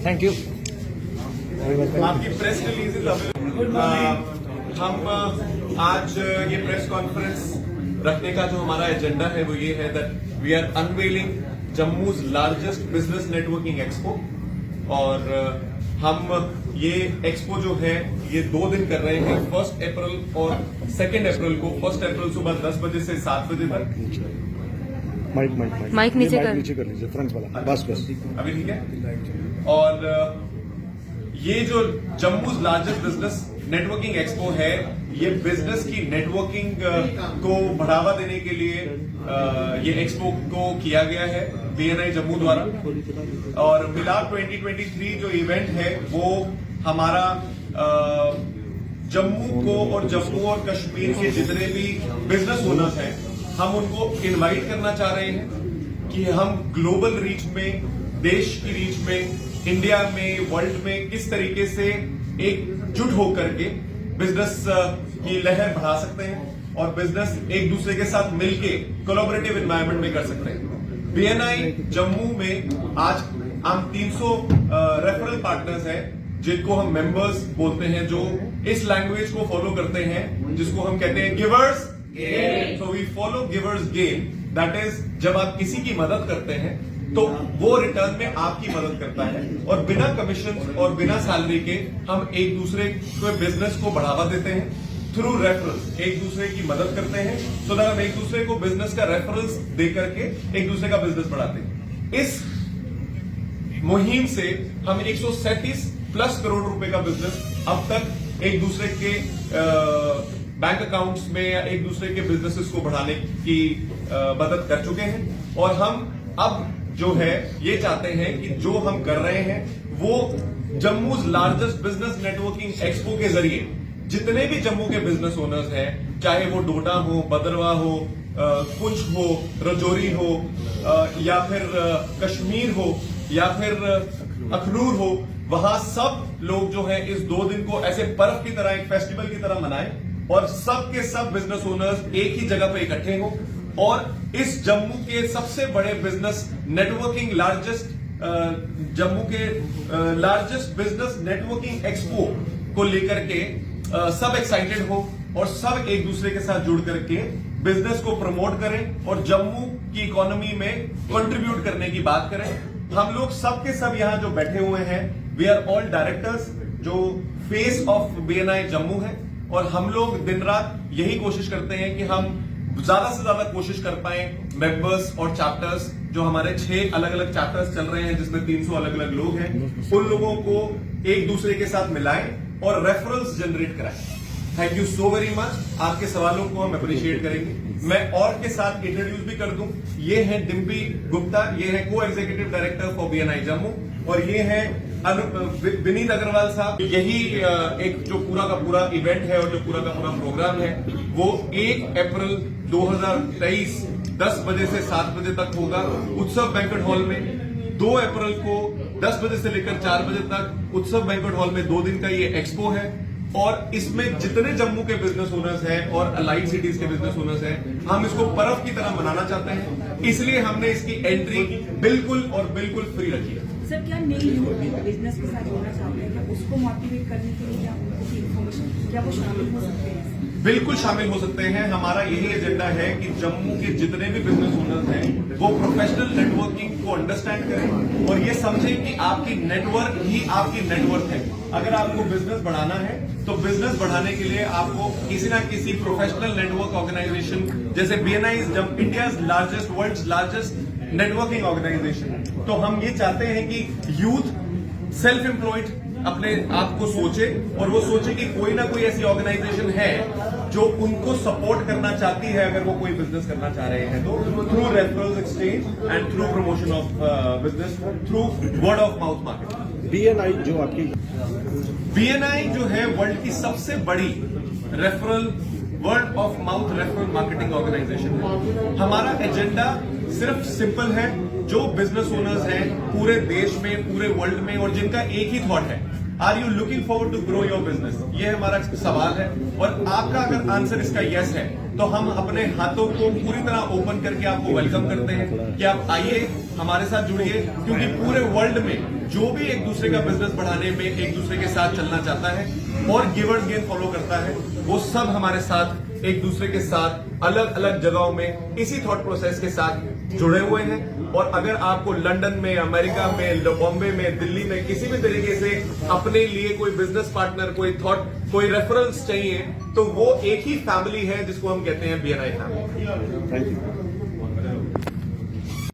Thank you. आपकी press release is available. हम आज ये प्रेस कॉन्फ्रेंस रखने का जो हमारा एजेंडा है वो ये है that we are unveiling Jammu's largest business networking expo. और हम ये एक्सपो जो है ये 2 दिन कर रहे हैं, 1 अप्रैल और 2 अप्रैल को। 1 अप्रैल सुबह 10 बजे से 7 बजे तक। माइक नीचे कर लीजिए, फ्रंट वाला, बस अभी ठीक है। और ये जो जम्मूज लार्जेस्ट बिजनेस नेटवर्किंग एक्सपो है, ये बिजनेस की नेटवर्किंग को बढ़ावा देने के लिए ये एक्सपो को किया गया है बीएनआई जम्मू द्वारा। और मिलाप 2023 जो इवेंट है वो हमारा जम्मू को और जम्मू और कश्मीर के जितने भी बिजनेस ओनर्स हैं हम उनको इनवाइट करना चाह रहे हैं कि हम ग्लोबल रीच में, देश की रीच में, इंडिया में, वर्ल्ड में किस तरीके से एकजुट होकर के बिजनेस की लहर बढ़ा सकते हैं और बिजनेस एक दूसरे के साथ मिलके कोलैबोरेटिव एनवायरनमेंट में कर सकते हैं। बीएनआई जम्मू में आज हम 300 रेफरल पार्टनर्स हैं जिनको हम मेंबर्स बोलते हैं, जो इस लैंग्वेज को फॉलो करते हैं जिसको हम कहते हैं givers gain. So we follow givers gain. That is, जब आप किसी की मदद करते हैं तो वो रिटर्न में आपकी मदद करता है और बिना कमीशन और बिना सैलरी के हम एक दूसरे के बिजनेस को बढ़ावा देते हैं थ्रू रेफरल्स। एक दूसरे की मदद करते हैं सो दैट हम एक दूसरे को बिजनेस का रेफरल्स दे करके एक दूसरे का बिजनेस बढ़ाते हैं। इस मुहिम से हम 137+ करोड़ रुपए का बिजनेस अब तक एक दूसरे के बैंक अकाउंट्स में या एक दूसरे के बिजनेसेस को बढ़ाने की मदद कर चुके हैं। और हम अब जो है ये चाहते हैं कि जो हम कर रहे हैं वो जम्मूज लार्जेस्ट बिजनेस नेटवर्किंग एक्सपो के जरिए जितने भी जम्मू के बिजनेस ओनर्स हैं, चाहे वो डोडा हो, भद्रवाह हो, पुंछ हो, रजौरी हो, या फिर कश्मीर हो, या फिर अखनूर हो, वहां सब लोग जो है इस 2 दिन को ऐसे पर्व की तरह, एक फेस्टिवल की तरह मनाएं और सब के सब बिजनेस ओनर्स एक ही जगह पे इकट्ठे हो और इस जम्मू के सबसे बड़े बिजनेस नेटवर्किंग जम्मू के लार्जेस्ट बिजनेस नेटवर्किंग एक्सपो को लेकर के सब एक्साइटेड हो और सब एक दूसरे के साथ जुड़ करके बिजनेस को प्रमोट करें और जम्मू की इकोनॉमी में कंट्रीब्यूट करने की बात करें। हम लोग सब के सब यहां जो बैठे हुए हैं, वी आर ऑल डायरेक्टर्स जो फेस ऑफ बीएनआई जम्मू है और हम लोग दिन रात यही कोशिश करते हैं कि हम ज्यादा से ज्यादा कोशिश कर पाए मेंबर्स और चैप्टर्स, जो हमारे 6 अलग अलग चैप्टर्स चल रहे हैं जिसमें 300 अलग अलग लोग हैं, उन लोगों को एक दूसरे के साथ मिलाएं और रेफरल्स जनरेट कराएं। Thank you so very much. आपके सवालों को हम अप्रिशिएट करेंगे। मैं और के साथ इंट्रोड्यूस भी कर दूं, ये है डिम्पी गुप्ता, ये है को executive director for BNI Jammu, और ये है विनीत अग्रवाल साहब। यही एक जो पूरा का पूरा इवेंट है और जो पूरा का पूरा प्रोग्राम है वो 1 अप्रैल 2023 10 बजे से 7 बजे तक होगा उत्सव बैंक्वेट हॉल में। 2 अप्रैल को 10 बजे से लेकर 4 बजे तक उत्सव बैंक्वेट हॉल में 2 दिन का ये एक्सपो है और इसमें जितने जम्मू के बिजनेस ओनर्स हैं और अलाइड सिटीज के बिजनेस ओनर्स हैं, हम इसको पर्व की तरह मनाना चाहते हैं, इसलिए हमने इसकी एंट्री बिल्कुल और बिल्कुल फ्री रखी है। सर, क्या नई यूथ बिजनेस के साथ जोड़ना चाहते हैं, क्या उसको मोटिवेट करने के लिए क्या उनको इन्फॉर्मेशन, क्या वो शामिल हो सकते हैं? बिल्कुल शामिल हो सकते हैं। हमारा यही एजेंडा है कि जम्मू के जितने भी बिजनेस ओनर्स हैं वो प्रोफेशनल नेटवर्किंग को अंडरस्टैंड करें और ये समझें कि आपकी नेटवर्क ही आपकी नेटवर्क है। अगर आपको बिजनेस बढ़ाना है तो बिजनेस बढ़ाने के लिए आपको किसी ना किसी प्रोफेशनल नेटवर्क ऑर्गेनाइजेशन जैसे BNI India's largest, world's largest networking organisation, तो हम ये चाहते हैं कि यूथ सेल्फ एम्प्लॉयड अपने आप को सोचे और वो सोचे कि कोई ना कोई ऐसी ऑर्गेनाइजेशन है जो उनको सपोर्ट करना चाहती है अगर वो कोई बिजनेस करना चाह रहे हैं तो, through referrals exchange and through promotion of business, through word of mouth marketing. BNI जो आपकी बीएनआई जो है वर्ल्ड की सबसे बड़ी referral, word of mouth referral marketing organisation है। हमारा एजेंडा सिर्फ सिंपल है, जो बिजनेस ओनर्स हैं पूरे देश में, पूरे वर्ल्ड में और जिनका एक ही थॉट है, are you looking forward to grow your business? ये हमारा सवाल है, और आपका अगर आंसर इसका यस है तो हम अपने हाथों को पूरी तरह ओपन करके आपको वेलकम करते हैं कि आप आइए, हमारे साथ जुड़िए, क्योंकि पूरे वर्ल्ड में जो भी एक दूसरे का बिजनेस बढ़ाने में एक दूसरे के साथ चलना चाहता है और गिवर्स गेन फॉलो करता है, वो सब हमारे साथ एक दूसरे के साथ अलग अलग जगहों में इसी थॉट प्रोसेस के साथ जुड़े हुए हैं। और अगर आपको लंदन में, अमेरिका में, बॉम्बे में, दिल्ली में किसी भी तरीके से अपने लिए कोई बिजनेस पार्टनर, कोई रेफरेंस चाहिए, तो वो एक ही फैमिली है जिसको हम कहते हैं BNI फैमिली। Thank you.